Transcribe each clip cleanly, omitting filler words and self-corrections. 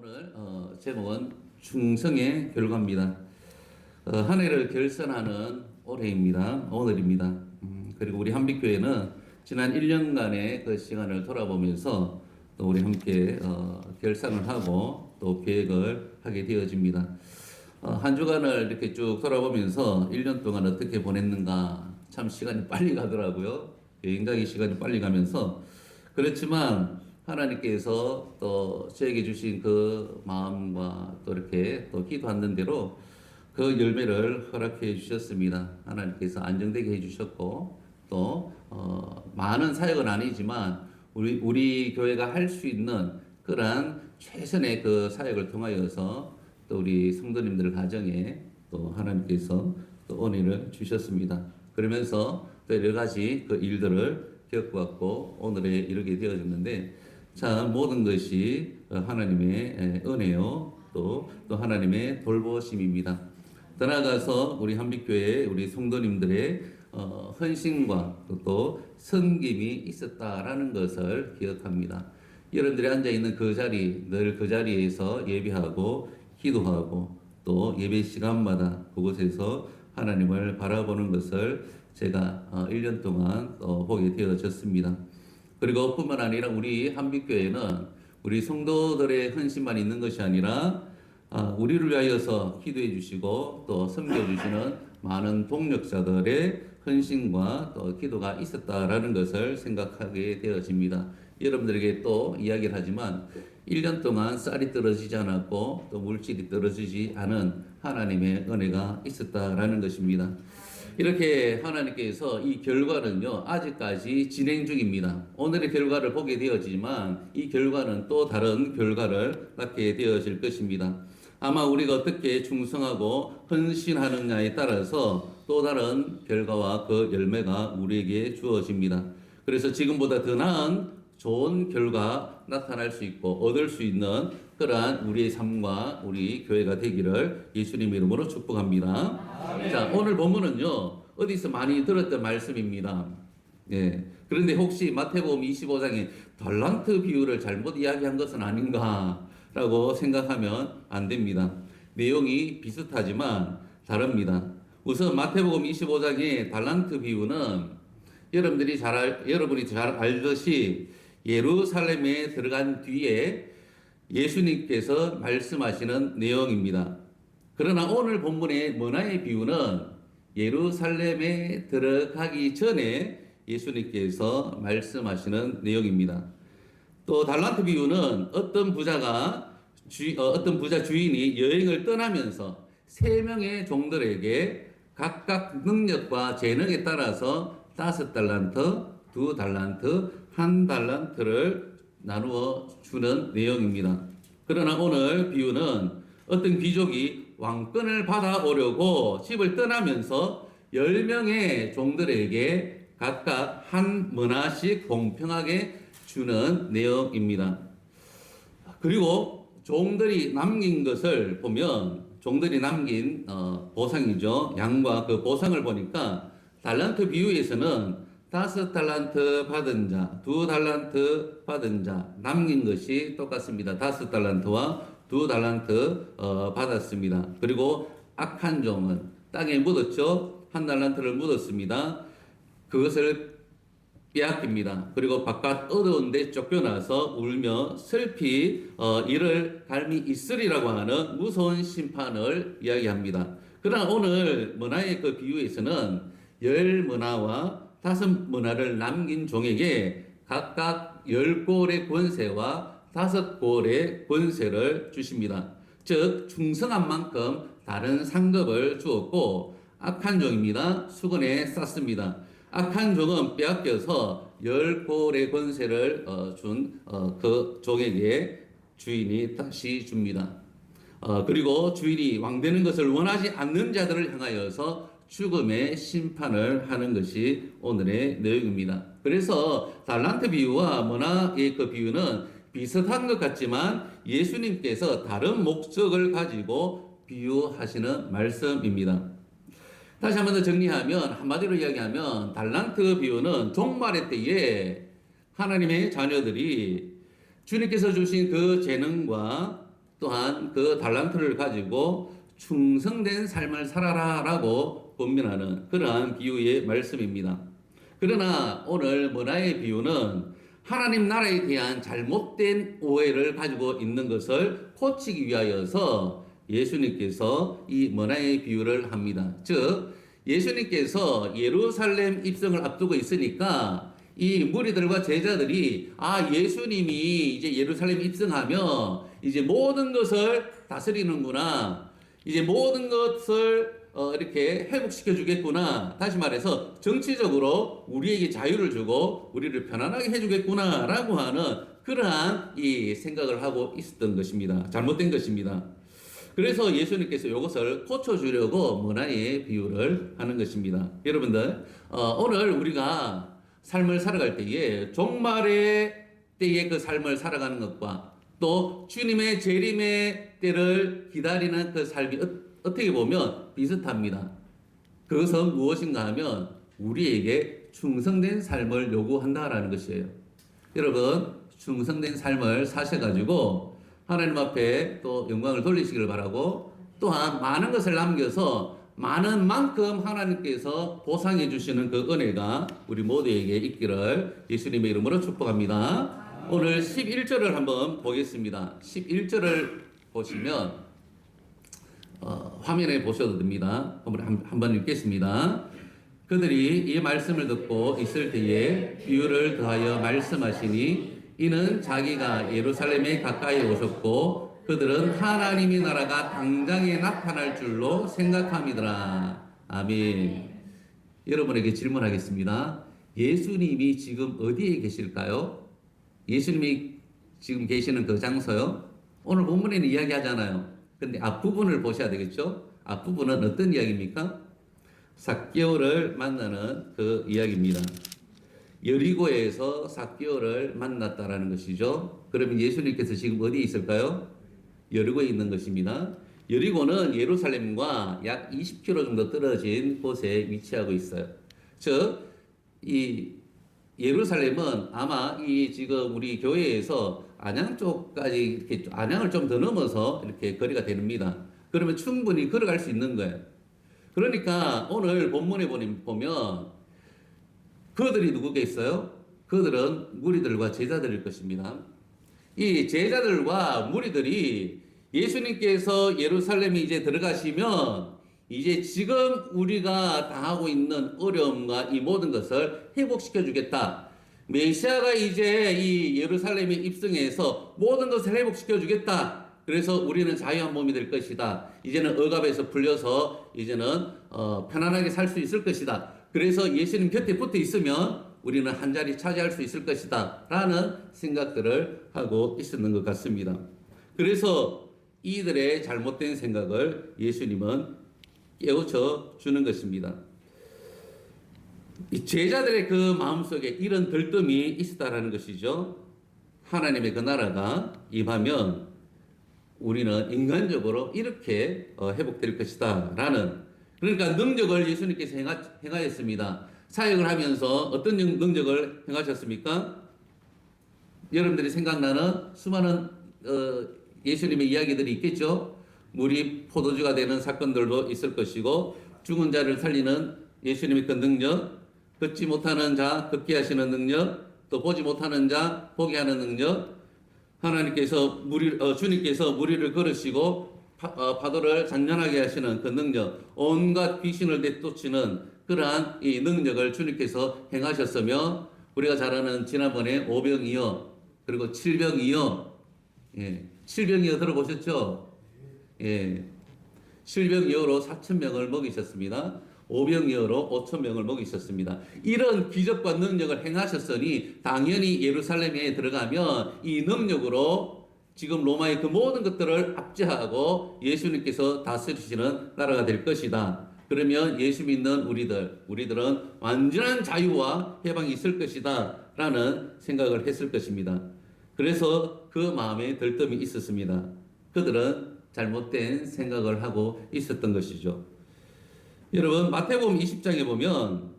오늘 제목은 충성의 결과입니다. 한 해를 결산하는 올해입니다. 오늘입니다. 그리고 우리 한빛교회는 지난 1년간의 그 시간을 돌아보면서 또 우리 함께 결산을 하고 또 계획을 하게 되어집니다. 한 주간을 이렇게 쭉 돌아보면서 1년 동안 어떻게 보냈는가 참 시간이 빨리 가더라고요. 굉장히 시간이 빨리 가면서 그렇지만 하나님께서 또 저에게 주신 그 마음과 또 이렇게 또 기도하는 대로 그 열매를 허락해 주셨습니다. 하나님께서 안정되게 해 주셨고 또 많은 사역은 아니지만 우리 교회가 할 수 있는 그러한 최선의 그 사역을 통하여서 또 우리 성도님들 가정에 또 하나님께서 또 은혜를 주셨습니다. 그러면서 또 여러 가지 그 일들을 겪어왔고 오늘에 이르게 되어졌는데 참 모든 것이 하나님의 은혜요 또 하나님의 돌보심입니다. 더 나아가서 우리 한빛교회 우리 성도님들의 헌신과 또 섬김이 있었다라는 것을 기억합니다. 여러분들이 앉아있는 그 자리, 늘 그 자리에서 예배하고 기도하고 또 예배 시간마다 그곳에서 하나님을 바라보는 것을 제가 1년 동안 보게 되어졌습니다. 그리고 뿐만 아니라 우리 한빛교회는 우리 성도들의 헌신만 있는 것이 아니라 우리를 위하여서 기도해 주시고 또 섬겨주시는 많은 동력자들의 헌신과 또 기도가 있었다라는 것을 생각하게 되어집니다. 여러분들에게 또 이야기를 하지만 1년 동안 쌀이 떨어지지 않았고 또 물질이 떨어지지 않은 하나님의 은혜가 있었다라는 것입니다. 이렇게 하나님께서 이 결과는요, 아직까지 진행 중입니다. 오늘의 결과를 보게 되어지만 이 결과는 또 다른 결과를 낳게 되어질 것입니다. 아마 우리가 어떻게 충성하고 헌신하느냐에 따라서 또 다른 결과와 그 열매가 우리에게 주어집니다. 그래서 지금보다 더 나은 좋은 결과 나타날 수 있고 얻을 수 있는 그러한 우리의 삶과 우리 교회가 되기를 예수님 이름으로 축복합니다. 아멘. 자, 오늘 본문은요 어디서 많이 들었던 말씀입니다. 예. 그런데 혹시 마태복음 25장에 달란트 비유를 잘못 이야기한 것은 아닌가라고 생각하면 안 됩니다. 내용이 비슷하지만 다릅니다. 우선 마태복음 25장의 달란트 비유는 여러분이 잘 알듯이 예루살렘에 들어간 뒤에 예수님께서 말씀하시는 내용입니다. 그러나 오늘 본문의 문화의 비유는 예루살렘에 들어가기 전에 예수님께서 말씀하시는 내용입니다. 또 달란트 비유는 어떤 부자 주인이 여행을 떠나면서 3명의 종들에게 각각 능력과 재능에 따라서 5달란트, 2달란트, 1달란트를 나누어 주는 내용입니다. 그러나 오늘 비유는 어떤 귀족이 왕권을 받아오려고 집을 떠나면서 10명의 종들에게 각각 한 문화씩 공평하게 주는 내용입니다. 그리고 종들이 남긴 것을 보면 종들이 남긴 보상이죠. 양과 그 보상을 보니까 달란트 비유에서는 5달란트 받은 자, 2달란트 받은 자, 남긴 것이 똑같습니다. 5달란트와 2달란트 받았습니다. 그리고 악한 종은 땅에 묻었죠. 1달란트를 묻었습니다. 그것을 빼앗깁니다. 그리고 바깥 어두운 데 쫓겨나서 울며 슬피 이를 갈미 있으리라고 하는 무서운 심판을 이야기합니다. 그러나 오늘 문화의 그 비유에서는 10문화와 5문화를 남긴 종에게 각각 10골의 권세와 5골의 권세를 주십니다. 즉 충성한 만큼 다른 상급을 주었고 악한 종입니다. 수건에 쌌습니다. 악한 종은 빼앗겨서 10골의 권세를 준 그 종에게 주인이 다시 줍니다. 그리고 주인이 왕되는 것을 원하지 않는 자들을 향하여서 죽음의 심판을 하는 것이 오늘의 내용입니다. 그래서 달란트 비유와 문화의 그 비유는 비슷한 것 같지만 예수님께서 다른 목적을 가지고 비유하시는 말씀입니다. 다시 한 번 더 정리하면 한마디로 이야기하면 달란트 비유는 종말의 때에 하나님의 자녀들이 주님께서 주신 그 재능과 또한 그 달란트를 가지고 충성된 삶을 살아라라고 권면하는 그러한 비유의 말씀입니다. 그러나 오늘 문화의 비유는 하나님 나라에 대한 잘못된 오해를 가지고 있는 것을 고치기 위하여서 예수님께서 이 문화의 비유를 합니다. 즉 예수님께서 예루살렘 입성을 앞두고 있으니까 이 무리들과 제자들이 예수님이 이제 예루살렘 입성하며 이제 모든 것을 다스리는구나. 이제 모든 것을 이렇게 회복시켜 주겠구나. 다시 말해서 정치적으로 우리에게 자유를 주고 우리를 편안하게 해 주겠구나라고 하는 그러한 이 생각을 하고 있었던 것입니다. 잘못된 것입니다. 그래서 예수님께서 이것을 고쳐주려고 문화의 비유를 하는 것입니다. 여러분들, 오늘 우리가 삶을 살아갈 때에 종말의 때의 그 삶을 살아가는 것과 또 주님의 재림의 때를 기다리는 그 삶이 어떻게 보면 비슷합니다. 그것은 무엇인가 하면 우리에게 충성된 삶을 요구한다라는 것이에요. 여러분, 충성된 삶을 사셔가지고 하나님 앞에 또 영광을 돌리시길 바라고 또한 많은 것을 남겨서 많은 만큼 하나님께서 보상해 주시는 그 은혜가 우리 모두에게 있기를 예수님의 이름으로 축복합니다. 오늘 11절을 한번 보겠습니다. 11절을 보시면 화면에 보셔도 됩니다. 한번 읽겠습니다. 그들이 이 말씀을 듣고 있을 때에 비유를 더하여 말씀하시니 이는 자기가 예루살렘에 가까이 오셨고 그들은 하나님의 나라가 당장에 나타날 줄로 생각함이더라. 아멘. 여러분에게 질문하겠습니다. 예수님이 지금 어디에 계실까요? 예수님이 지금 계시는 그 장소요? 오늘 본문에는 이야기하잖아요. 근데 앞부분을 보셔야 되겠죠? 앞부분은 어떤 이야기입니까? 삭개오를 만나는 그 이야기입니다. 여리고에서 삭개오를 만났다라는 것이죠. 그러면 예수님께서 지금 어디에 있을까요? 여리고에 있는 것입니다. 여리고는 예루살렘과 약 20km 정도 떨어진 곳에 위치하고 있어요. 즉, 이 예루살렘은 아마 이 지금 우리 교회에서 안양 쪽까지 이렇게 안양을 좀 더 넘어서 이렇게 거리가 됩니다. 그러면 충분히 걸어갈 수 있는 거예요. 그러니까 오늘 본문에 보면 그들이 누구겠어요? 그들은 무리들과 제자들일 것입니다. 이 제자들과 무리들이 예수님께서 예루살렘에 이제 들어가시면 이제 지금 우리가 당하고 있는 어려움과 이 모든 것을 회복시켜 주겠다. 메시아가 이제 이 예루살렘에 입성해서 모든 것을 회복시켜 주겠다. 그래서 우리는 자유한 몸이 될 것이다. 이제는 억압에서 풀려서 이제는 편안하게 살 수 있을 것이다. 그래서 예수님 곁에 붙어 있으면 우리는 한 자리 차지할 수 있을 것이다. 라는 생각들을 하고 있었는 것 같습니다. 그래서 이들의 잘못된 생각을 예수님은 깨우쳐 주는 것입니다. 이 제자들의 그 마음속에 이런 들뜸이 있었다라는 것이죠. 하나님의 그 나라가 임하면 우리는 인간적으로 이렇게 회복될 것이다 라는, 그러니까 능력을 예수님께서 행하였습니다. 사역을 하면서 어떤 능력을 행하셨습니까? 여러분들이 생각나는 수많은 예수님의 이야기들이 있겠죠. 물이 포도주가 되는 사건들도 있을 것이고, 죽은 자를 살리는 예수님의 그 능력, 걷지 못하는 자 걷게 하시는 능력, 또 보지 못하는 자 보게 하는 능력, 하나님께서 주님께서 무리를 걸으시고 파도를 잔잔하게 하시는 그 능력, 온갖 귀신을 내쫓는 그러한 이 능력을 주님께서 행하셨으며, 우리가 잘 아는 지난번에 오병이어 그리고 칠병이어, 칠병이어 들어보셨죠? 칠병이어로 4,000명을 먹이셨습니다. 오병이어로 5,000명을 먹이셨습니다. 이런 기적과 능력을 행하셨으니 당연히 예루살렘에 들어가면 이 능력으로 지금 로마의 그 모든 것들을 압제하고 예수님께서 다스리시는 나라가 될 것이다. 그러면 예수 믿는 우리들은 완전한 자유와 해방이 있을 것이다 라는 생각을 했을 것입니다. 그래서 그 마음에 들뜸이 있었습니다. 그들은 잘못된 생각을 하고 있었던 것이죠. 여러분, 마태복음 20장에 보면,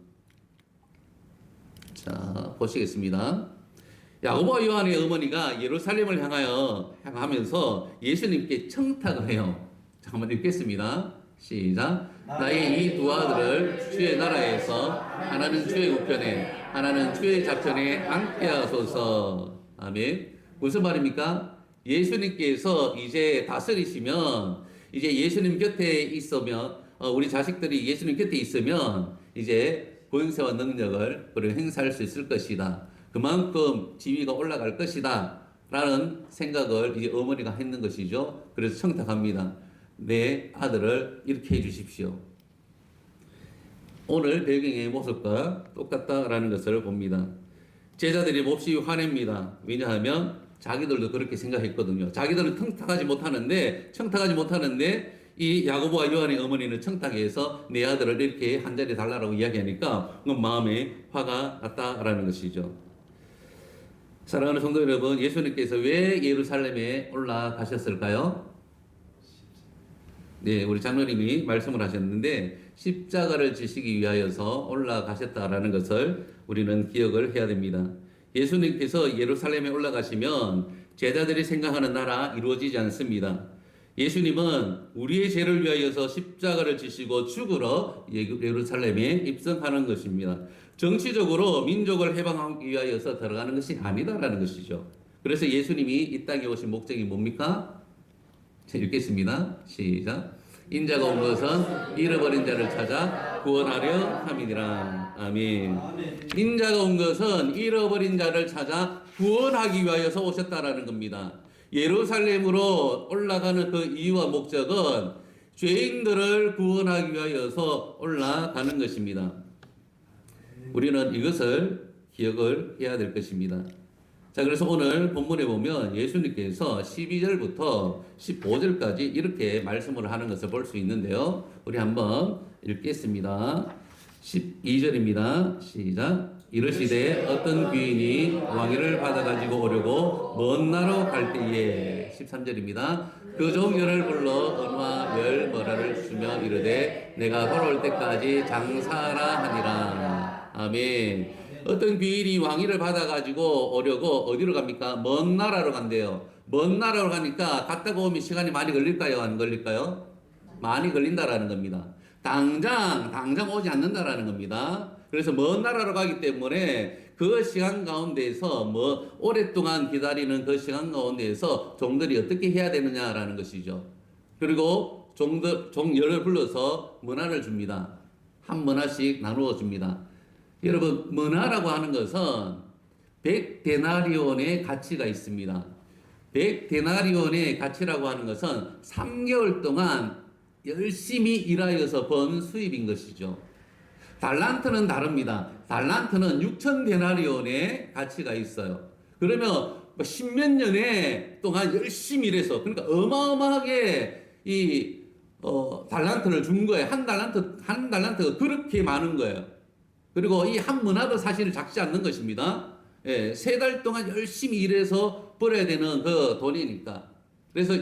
자, 보시겠습니다. 야고보와 요한의 어머니가 예루살렘을 향하면서 예수님께 청탁을 해요. 자, 한번 읽겠습니다. 시작. 나의 이 두 아들을 주의 나라에서 하나는 주의 우편에 하나는 주의 좌편에 앉게 하소서. 아멘. 무슨 말입니까? 예수님께서 이제 다스리시면, 이제 예수님 곁에 있으면, 우리 자식들이 예수님 곁에 있으면 이제 권세와 능력을 그리고 행사할 수 있을 것이다. 그만큼 지위가 올라갈 것이다. 라는 생각을 이제 어머니가 했는 것이죠. 그래서 청탁합니다. 내 아들을 이렇게 해 주십시오. 오늘 배경의 모습과 똑같다라는 것을 봅니다. 제자들이 몹시 화냅니다. 왜냐하면 자기들도 그렇게 생각했거든요. 자기들은 청탁하지 못하는데 이 야고보와 요한의 어머니는 청탁해서 내 아들을 이렇게 한 자리 달라고 이야기하니까 마음에 화가 났다라는 것이죠. 사랑하는 성도 여러분, 예수님께서 왜 예루살렘에 올라가셨을까요? 네, 우리 장로님이 말씀을 하셨는데 십자가를 지시기 위하여서 올라가셨다라는 것을 우리는 기억을 해야 됩니다. 예수님께서 예루살렘에 올라가시면 제자들이 생각하는 나라 이루어지지 않습니다. 예수님은 우리의 죄를 위하여서 십자가를 지시고 죽으러 예루살렘에 입성하는 것입니다. 정치적으로 민족을 해방하기 위하여서 들어가는 것이 아니다라는 것이죠. 그래서 예수님이 이 땅에 오신 목적이 뭡니까? 자, 읽겠습니다. 시작. 인자가 온 것은 잃어버린 자를 찾아 구원하려 함이니라. 아멘. 인자가 온 것은 잃어버린 자를 찾아 구원하기 위하여서 오셨다라는 겁니다. 예루살렘으로 올라가는 그 이유와 목적은 죄인들을 구원하기 위하여서 올라가는 것입니다. 우리는 이것을 기억을 해야 될 것입니다. 자, 그래서 오늘 본문에 보면 예수님께서 12절부터 15절까지 이렇게 말씀을 하는 것을 볼 수 있는데요. 우리 한번 읽겠습니다. 12절입니다. 시작. 이르시되 어떤 귀인이 왕위를 받아가지고 오려고 먼 나라로 갈 때에 13절입니다. 그 종들을 불러 은과 열 머라를 주며 이르되 내가 돌아올 때까지 장사하라 하니라. 아멘. 어떤 귀인이 왕위를 받아가지고 오려고 어디로 갑니까? 먼 나라로 간대요. 먼 나라로 가니까 갔다가 오면 시간이 많이 걸릴까요? 안 걸릴까요? 많이 걸린다라는 겁니다. 당장 오지 않는다라는 겁니다. 그래서 먼 나라로 가기 때문에 그 시간 가운데에서 오랫동안 기다리는 그 시간 가운데에서 종들이 어떻게 해야 되느냐라는 것이죠. 그리고 종 열을 불러서 문화를 줍니다. 한 문화씩 나누어 줍니다. 여러분, 문화라고 하는 것은 100데나리온의 가치가 있습니다. 100데나리온의 가치라고 하는 것은 3개월 동안 열심히 일하여서 번 수입인 것이죠. 달란트는 다릅니다. 달란트는 6,000데나리온의 가치가 있어요. 그러면 10몇 년에 동안 열심히 일해서, 그러니까 어마어마하게 달란트를 준 거예요. 한 달란트가 그렇게 많은 거예요. 그리고 이 한 문화도 사실 작지 않는 것입니다. 예, 3달 동안 열심히 일해서 벌어야 되는 그 돈이니까. 그래서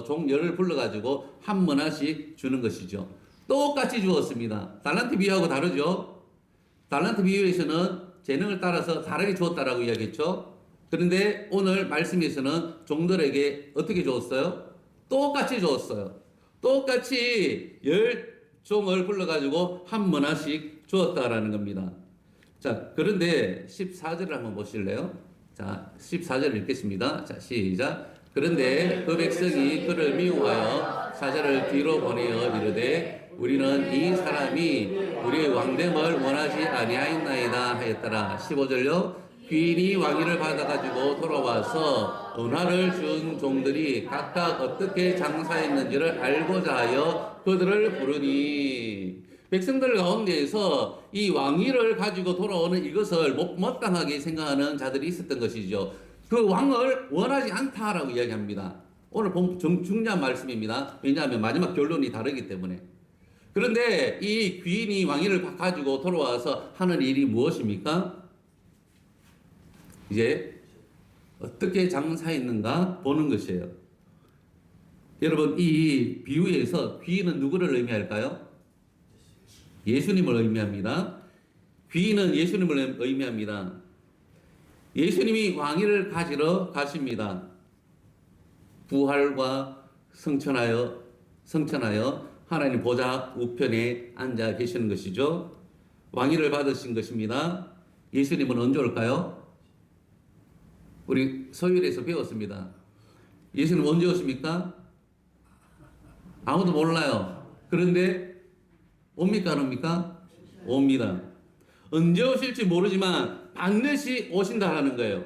종 열을 불러가지고 한 문화씩 주는 것이죠. 똑같이 주었습니다. 달란트 비유하고 다르죠? 달란트 비유에서는 재능을 따라서 다르게 주었다라고 이야기했죠? 그런데 오늘 말씀에서는 종들에게 어떻게 주었어요? 똑같이 주었어요. 똑같이 종을 불러가지고 한 문화씩 주었다라는 겁니다. 자, 그런데 14절을 한번 보실래요? 자, 14절 읽겠습니다. 자, 시작. 그런데 그 백성이 그를 미워하여 사자를 뒤로 보내어 이르되 우리는 이 사람이 우리의 왕됨을 원하지 아니하였나이다 하였더라. 15절요. 귀인이 왕위를 받아가지고 돌아와서 은화를 준 종들이 각각 어떻게 장사했는지를 알고자 하여 그들을 부르니 백성들 가운데에서 이 왕위를 가지고 돌아오는 이것을 못마땅하게 생각하는 자들이 있었던 것이죠. 그 왕을 원하지 않다라고 이야기합니다. 오늘 중요한 말씀입니다. 왜냐하면 마지막 결론이 다르기 때문에. 그런데 이 귀인이 왕위를 가지고 돌아와서 하는 일이 무엇입니까? 이제 어떻게 장사했는가 보는 것이에요. 여러분, 이 비유에서 귀인은 누구를 의미할까요? 예수님을 의미합니다. 귀인은 예수님을 의미합니다. 예수님이 왕위를 가지러 가십니다. 부활과 성천하여 하나님 보좌 우편에 앉아 계시는 것이죠. 왕위를 받으신 것입니다. 예수님은 언제 올까요? 우리 서율에서 배웠습니다. 예수님 언제 오십니까? 아무도 몰라요. 그런데 옵니까 안 옵니까? 옵니다. 언제 오실지 모르지만 반드시 오신다라는 거예요.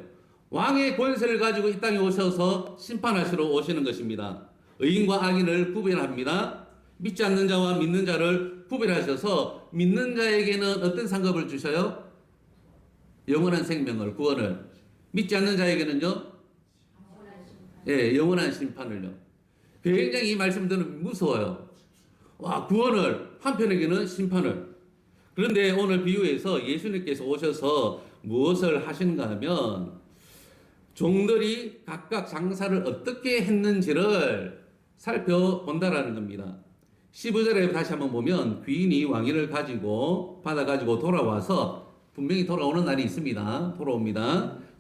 왕의 권세를 가지고 이 땅에 오셔서 심판하시러 오시는 것입니다. 의인과 악인을 구별합니다. 믿지 않는 자와 믿는 자를 구별하셔서 믿는 자에게는 어떤 상급을 주셔요? 영원한 생명을, 구원을. 믿지 않는 자에게는요? 예, 영원한 심판을요. 굉장히 이 말씀들은 무서워요. 와, 구원을, 한편에게는 심판을. 그런데 오늘 비유에서 예수님께서 오셔서 무엇을 하시는가 하면 종들이 각각 장사를 어떻게 했는지를 살펴본다라는 겁니다. 15절에 다시 한번 보면 귀인이 왕위를 받아가지고 돌아와서 분명히 돌아오는 날이 있습니다.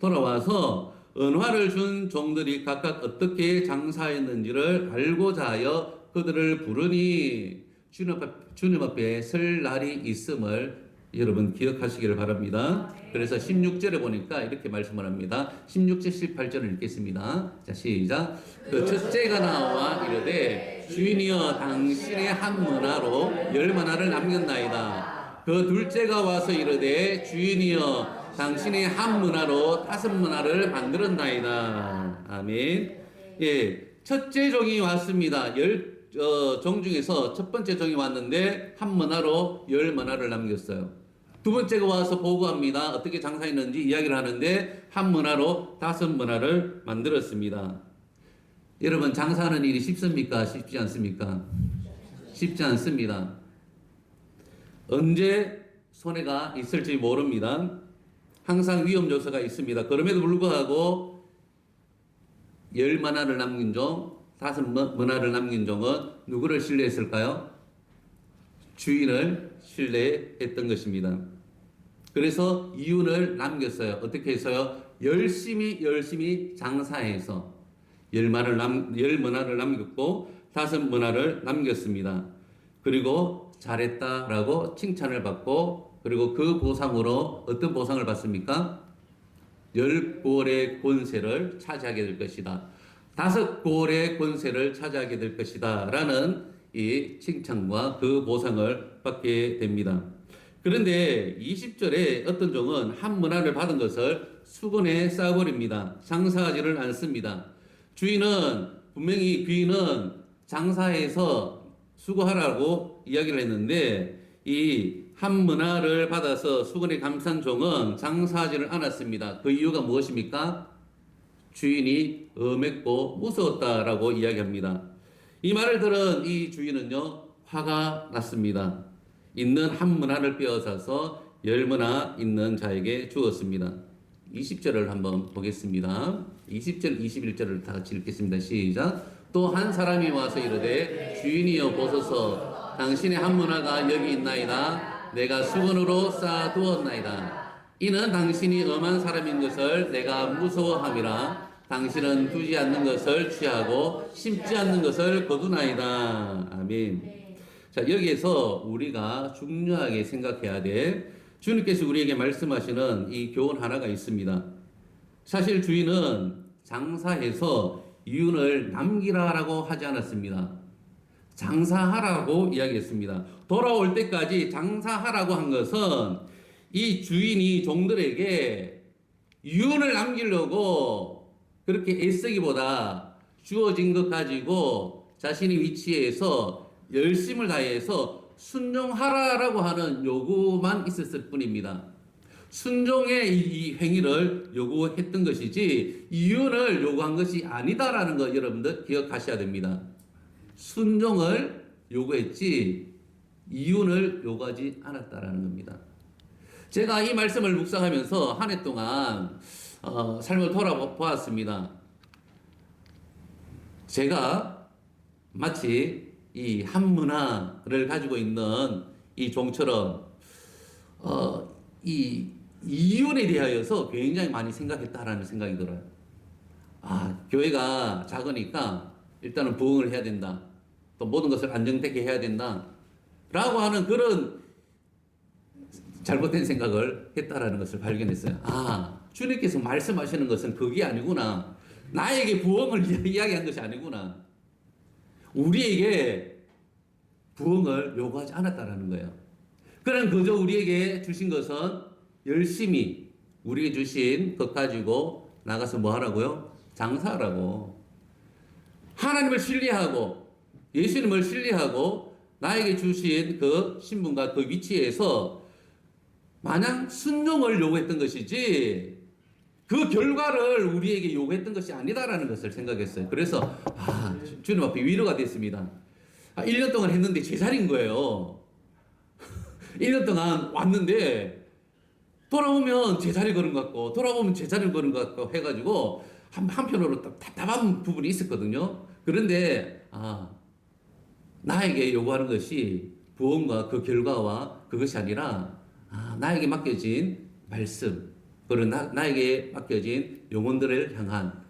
돌아와서 은화를 준 종들이 각각 어떻게 장사했는지를 알고자 하여 그들을 부르니 주님 앞에 설 날이 있음을 여러분 기억하시기를 바랍니다. 그래서 16절에 보니까 이렇게 말씀을 합니다. 16절 18절을 읽겠습니다. 자, 시작. 그 첫째가 나와 이르되 주인이여 당신의 한 문화로 10문화를 남겼나이다. 그 둘째가 와서 이르되 주인이여 당신의 한 문화로 5문화를 만들었나이다. 아멘. 예, 첫째 종이 왔습니다. 종 중에서 첫 번째 종이 왔는데 한 문화로 10문화를 남겼어요. 두 번째가 와서 보고합니다. 어떻게 장사했는지 이야기를 하는데 한 문화로 5문화를 만들었습니다. 여러분 장사하는 일이 쉽습니까? 쉽지 않습니까? 쉽지 않습니다. 언제 손해가 있을지 모릅니다. 항상 위험 요소가 있습니다. 그럼에도 불구하고 10문화를 남긴 종, 5문화를 남긴 종은 누구를 신뢰했을까요? 주인을 신뢰했던 것입니다. 그래서 이윤을 남겼어요. 어떻게 해서요? 열심히 장사해서 10문화를 남겼고 5문화를 남겼습니다. 그리고 잘했다라고 칭찬을 받고 그리고 그 보상으로 어떤 보상을 받습니까? 10골의 권세를 차지하게 될 것이다. 5골의 권세를 차지하게 될 것이다. 라는 이 칭찬과 그 보상을 받게 됩니다. 그런데 20절에 어떤 종은 한 문화를 받은 것을 수건에 쌓아버립니다. 장사하지를 않습니다. 분명히 귀인은 장사해서 수고하라고 이야기를 했는데 이 한 문화를 받아서 수건에 감싼 종은 장사하지를 않았습니다. 그 이유가 무엇입니까? 주인이 엄했고 무서웠다라고 이야기합니다. 이 말을 들은 이 주인은요 화가 났습니다. 있는 한 문화를 빼앗아서 10문화 있는 자에게 주었습니다. 20절을 한번 보겠습니다. 20절 21절을 다 같이 읽겠습니다. 시작. 또 한 사람이 와서 이르되 주인이여 보소서 당신의 한 문화가 여기 있나이다. 내가 수건으로 쌓아두었나이다. 이는 당신이 엄한 사람인 것을 내가 무서워함이라. 당신은 두지 않는 것을 취하고 심지 않는 것을 거두나이다. 아멘. 자, 여기에서 우리가 중요하게 생각해야 돼. 주님께서 우리에게 말씀하시는 이 교훈 하나가 있습니다. 사실 주인은 장사해서 이윤을 남기라라고 하지 않았습니다. 장사하라고 이야기했습니다. 돌아올 때까지 장사하라고 한 것은 이 주인이 종들에게 이윤을 남기려고 그렇게 애쓰기보다 주어진 것 가지고 자신의 위치에서 열심을 다해서 순종하라라고 하는 요구만 있었을 뿐입니다. 순종의 이 행위를 요구했던 것이지 이윤을 요구한 것이 아니다라는 거 여러분들 기억하셔야 됩니다. 순종을 요구했지 이윤을 요구하지 않았다라는 겁니다. 제가 이 말씀을 묵상하면서 한 해 동안 삶을 돌아보았습니다. 제가 마치 이 한 문화를 가지고 있는 이 종처럼 이 이윤에 대하여서 굉장히 많이 생각했다라는 생각이 들어요. 아, 교회가 작으니까 일단은 부흥을 해야 된다. 또 모든 것을 안정되게 해야 된다. 라고 하는 그런 잘못된 생각을 했다라는 것을 발견했어요. 아, 주님께서 말씀하시는 것은 그게 아니구나. 나에게 부흥을 이야기한 것이 아니구나. 우리에게 부흥을 요구하지 않았다라는 거예요. 그냥 그저 우리에게 주신 것은 열심히 우리에게 주신 것 가지고 나가서 뭐 하라고요? 장사하라고. 하나님을 신뢰하고 예수님을 신뢰하고 나에게 주신 그 신분과 그 위치에서 마냥 순종을 요구했던 것이지 그 결과를 우리에게 요구했던 것이 아니다라는 것을 생각했어요. 그래서 주님 앞에 위로가 됐습니다. 1년 동안 했는데 제자리인 거예요. 1년 동안 왔는데 돌아오면 제자리 걸은 것 같고 돌아오면 제자리 걸은 것 같고 해가지고 한편으로 답답한 부분이 있었거든요. 그런데 나에게 요구하는 것이 부흥과 그 결과와 그것이 아니라 나에게 맡겨진 말씀, 그리고 나에게 맡겨진 영혼들을 향한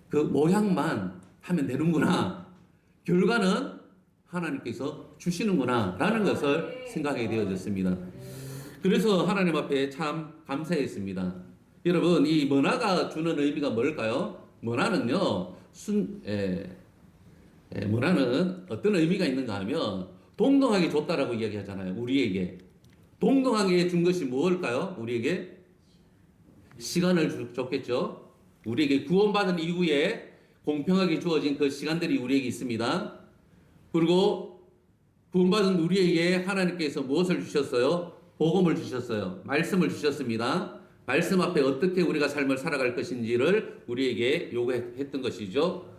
그 모양만 하면 되는구나. 결과는 하나님께서 주시는구나 라는 것을 생각하게 되어졌습니다. 그래서 하나님 앞에 참 감사했습니다. 여러분, 이 문화가 주는 의미가 뭘까요? 문화는요, 문화는 어떤 의미가 있는가 하면 동등하게 줬다라고 이야기하잖아요. 우리에게. 동등하게 준 것이 무엇일까요? 우리에게 시간을 줬겠죠. 우리에게 구원받은 이후에 공평하게 주어진 그 시간들이 우리에게 있습니다. 그리고 구원받은 우리에게 하나님께서 무엇을 주셨어요? 복음을 주셨어요. 말씀을 주셨습니다. 말씀 앞에 어떻게 우리가 삶을 살아갈 것인지를 우리에게 요구했던 것이죠.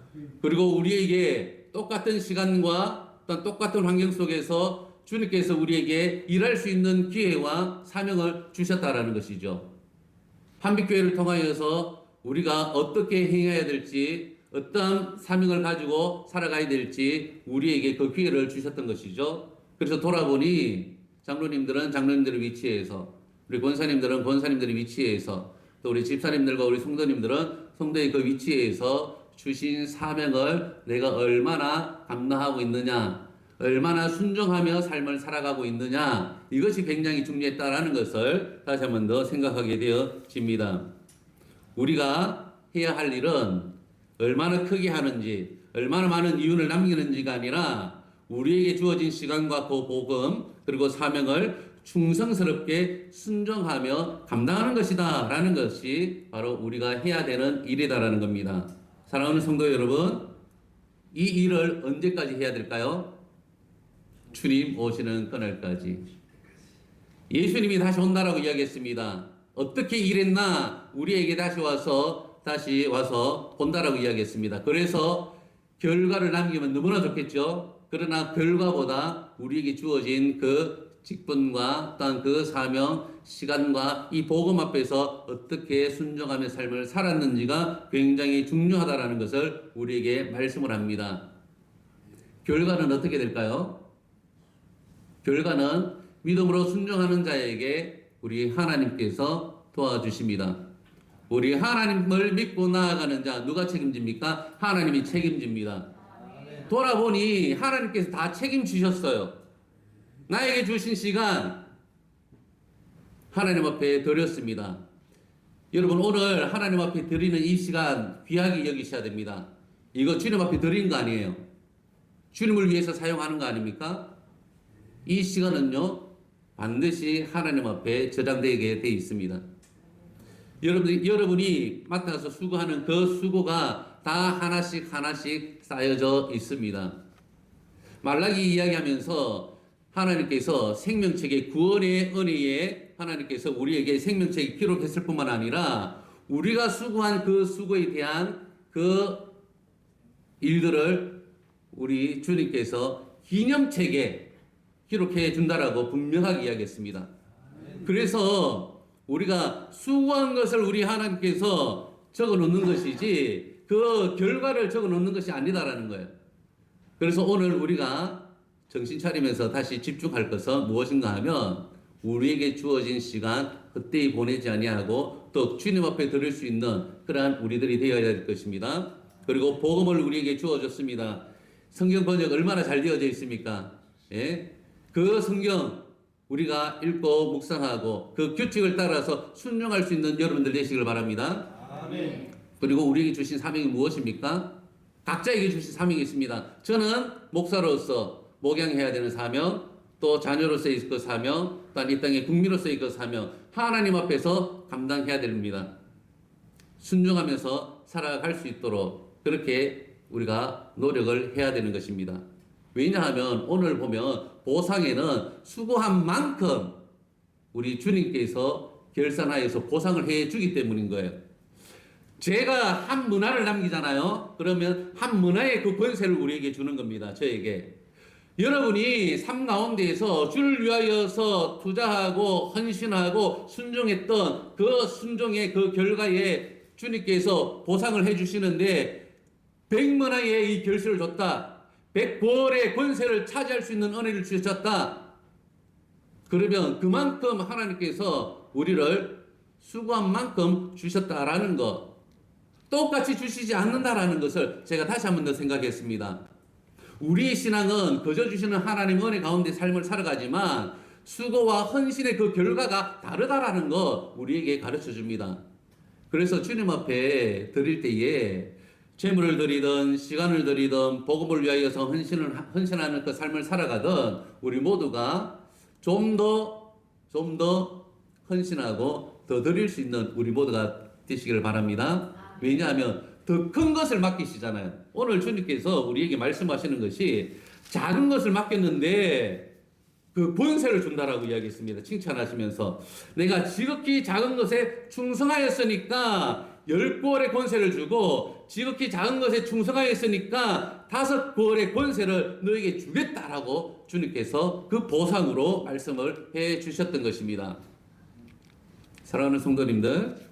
그리고 우리에게 똑같은 시간과 어떤 똑같은 환경 속에서 주님께서 우리에게 일할 수 있는 기회와 사명을 주셨다라는 것이죠. 한빛교회를 통하여서 우리가 어떻게 행해야 될지, 어떤 사명을 가지고 살아가야 될지 우리에게 그 기회를 주셨던 것이죠. 그래서 돌아보니 장로님들은 장로님들의 위치에서, 우리 권사님들은 권사님들의 위치에서, 또 우리 집사님들과 우리 성도님들은 성도의 그 위치에서 주신 사명을 내가 얼마나 감당하고 있느냐, 얼마나 순종하며 삶을 살아가고 있느냐, 이것이 굉장히 중요했다라는 것을 다시 한 번 더 생각하게 되어집니다. 우리가 해야 할 일은 얼마나 크게 하는지, 얼마나 많은 이윤을 남기는지가 아니라 우리에게 주어진 시간과 그 복음 그리고 사명을 충성스럽게 순종하며 감당하는 것이다 라는 것이 바로 우리가 해야 되는 일이다라는 겁니다. 사랑하는 성도 여러분, 이 일을 언제까지 해야 될까요? 주님 오시는 그날까지. 예수님이 다시 온다라고 이야기했습니다. 어떻게 일했나? 우리에게 다시 와서 본다라고 이야기했습니다. 그래서 결과를 남기면 너무나 좋겠죠. 그러나 결과보다 우리에게 주어진 그 직분과 또한 그 사명, 시간과 이 복음 앞에서 어떻게 순종하며 삶을 살았는지가 굉장히 중요하다라는 것을 우리에게 말씀을 합니다. 결과는 어떻게 될까요? 결과는 믿음으로 순종하는 자에게 우리 하나님께서 도와주십니다. 우리 하나님을 믿고 나아가는 자 누가 책임집니까? 하나님이 책임집니다. 돌아보니 하나님께서 다 책임지셨어요. 나에게 주신 시간 하나님 앞에 드렸습니다. 여러분, 오늘 하나님 앞에 드리는 이 시간 귀하게 여기셔야 됩니다. 이거 주님 앞에 드리는 거 아니에요. 주님을 위해서 사용하는 거 아닙니까? 이 시간은요 반드시 하나님 앞에 저장되게 돼 있습니다. 여러분이 맡아서 수고하는 그 수고가 다 하나씩 쌓여져 있습니다. 말라기 이야기하면서 하나님께서 생명책의 구원의 은혜에 하나님께서 우리에게 생명책을 기록했을 뿐만 아니라 우리가 수고한 그 수고에 대한 그 일들을 우리 주님께서 기념책에 기록해 준다라고 분명하게 이야기했습니다. 그래서 우리가 수고한 것을 우리 하나님께서 적어 놓는 것이지 그 결과를 적어 놓는 것이 아니다라는 거예요. 그래서 오늘 우리가 정신 차리면서 다시 집중할 것은 무엇인가 하면 우리에게 주어진 시간 헛되이 보내지 아니하고 또 주님 앞에 드릴 수 있는 그러한 우리들이 되어야 될 것입니다. 그리고 복음을 우리에게 주어줬습니다. 성경 번역 얼마나 잘 되어져 있습니까? 예? 그 성경 우리가 읽고 묵상하고 그 규칙을 따라서 순종할 수 있는 여러분들 되시길 바랍니다. 아멘. 그리고 우리에게 주신 사명이 무엇입니까? 각자에게 주신 사명이 있습니다. 저는 목사로서 목양해야 되는 사명, 또 자녀로서의 그 사명, 또한 이 땅의 국민으로서의 그 사명, 하나님 앞에서 감당해야 됩니다. 순종하면서 살아갈 수 있도록 그렇게 우리가 노력을 해야 되는 것입니다. 왜냐하면 오늘 보면 보상에는 수고한 만큼 우리 주님께서 결산하여서 보상을 해 주기 때문인 거예요. 제가 한 문화를 남기잖아요. 그러면 한 문화의 그 권세를 우리에게 주는 겁니다. 저에게. 여러분이 삶 가운데에서 주를 위하여서 투자하고 헌신하고 순종했던 그 순종의 그 결과에 주님께서 보상을 해주시는데 100문화의 이 결실을 줬다. 100벌의 권세를 차지할 수 있는 은혜를 주셨다. 그러면 그만큼 하나님께서 우리를 수고한 만큼 주셨다라는 것, 똑같이 주시지 않는다라는 것을 제가 다시 한 번 더 생각했습니다. 우리의 신앙은 그저 주시는 하나님 은혜 가운데 삶을 살아가지만 수고와 헌신의 그 결과가 다르다라는 것 우리에게 가르쳐 줍니다. 그래서 주님 앞에 드릴 때에 재물을 드리든 시간을 드리든 복음을 위하여서 헌신하는 그 삶을 살아가든 우리 모두가 좀 더 헌신하고 더 드릴 수 있는 우리 모두가 되시기를 바랍니다. 왜냐하면 더 큰 것을 맡기시잖아요. 오늘 주님께서 우리에게 말씀하시는 것이 작은 것을 맡겼는데 그 권세를 준다라고 이야기했습니다. 칭찬하시면서 내가 지극히 작은 것에 충성하였으니까 10벌의 권세를 주고 지극히 작은 것에 충성하였으니까 5벌의 권세를 너에게 주겠다라고 주님께서 그 보상으로 말씀을 해 주셨던 것입니다. 사랑하는 성도님들,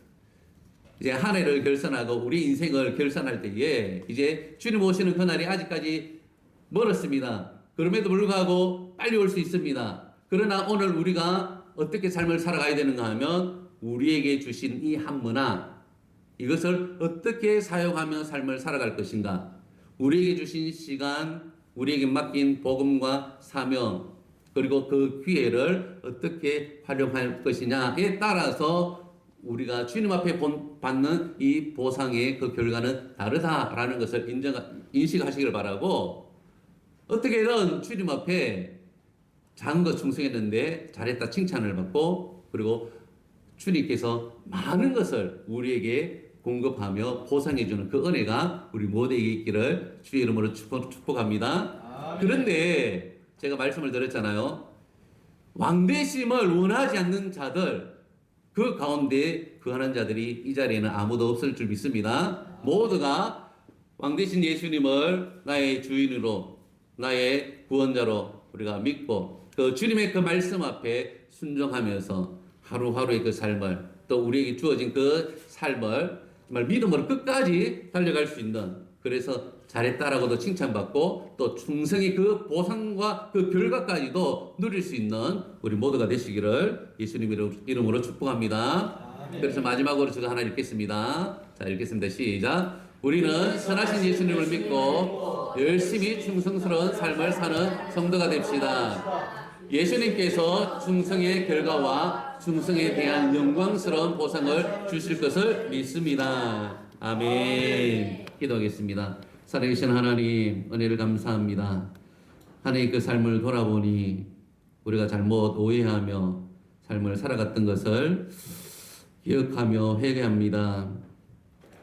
이제 한 해를 결산하고 우리 인생을 결산할 때에 이제 주님 오시는 그날이 아직까지 멀었습니다. 그럼에도 불구하고 빨리 올 수 있습니다. 그러나 오늘 우리가 어떻게 삶을 살아가야 되는가 하면 우리에게 주신 이 한 문화, 이것을 어떻게 사용하며 삶을 살아갈 것인가, 우리에게 주신 시간, 우리에게 맡긴 복음과 사명, 그리고 그 기회를 어떻게 활용할 것이냐에 따라서 우리가 주님 앞에 받는 이 보상의 그 결과는 다르다라는 것을 인식하시길 바라고, 어떻게든 주님 앞에 작은 것 충성했는데 잘했다 칭찬을 받고, 그리고 주님께서 많은 것을 우리에게 공급하며 보상해주는 그 은혜가 우리 모두에게 있기를 주의 이름으로 축복합니다. 그런데 제가 말씀을 드렸잖아요. 왕대심을 원하지 않는 자들, 그 가운데 거하는 자들이 이 자리에는 아무도 없을 줄 믿습니다. 모두가 왕되신 예수님을 나의 주인으로, 나의 구원자로 우리가 믿고 그 주님의 그 말씀 앞에 순종하면서 하루하루의 그 삶을, 또 우리에게 주어진 그 삶을 정말 믿음으로 끝까지 달려갈 수 있는, 그래서 잘했다라고도 칭찬받고 또 충성의 그 보상과 그 결과까지도 누릴 수 있는 우리 모두가 되시기를 예수님 이름으로 축복합니다. 그래서 마지막으로 제가 하나 읽겠습니다. 자, 읽겠습니다. 시작. 우리는 선하신 예수님을 믿고 열심히 충성스러운 삶을 사는 성도가 됩시다. 예수님께서 충성의 결과와 충성에 대한 영광스러운 보상을 주실 것을 믿습니다. 아멘. 기도하겠습니다. 살아계신 하나님, 은혜를 감사합니다. 하나님 그 삶을 돌아보니 우리가 잘못 오해하며 삶을 살아갔던 것을 기억하며 회개합니다.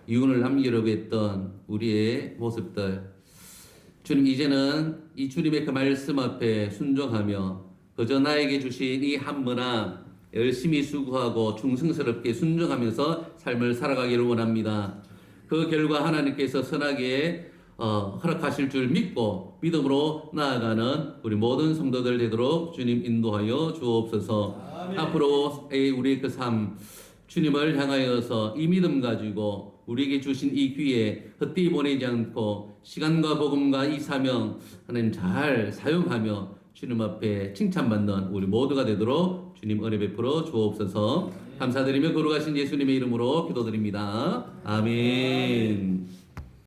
이윤을 남기려고 했던 우리의 모습들, 주님, 이제는 이 주님의 그 말씀 앞에 순종하며 그저 나에게 주신 이 한 문화 열심히 수고하고 충성스럽게 순종하면서 삶을 살아가기를 원합니다. 그 결과 하나님께서 선하게 허락하실 줄 믿고 믿음으로 나아가는 우리 모든 성도들 되도록 주님 인도하여 주옵소서. 아멘. 앞으로의 우리의 그 삶, 주님을 향하여서 이 믿음 가지고 우리에게 주신 이 기회 헛되이 보내지 않고 시간과 복음과 이 사명 하나님 잘 사용하며 주님 앞에 칭찬받는 우리 모두가 되도록 주님 은혜 베풀어 주옵소서. 감사드리며 거룩하신 예수님의 이름으로 기도드립니다. 아멘.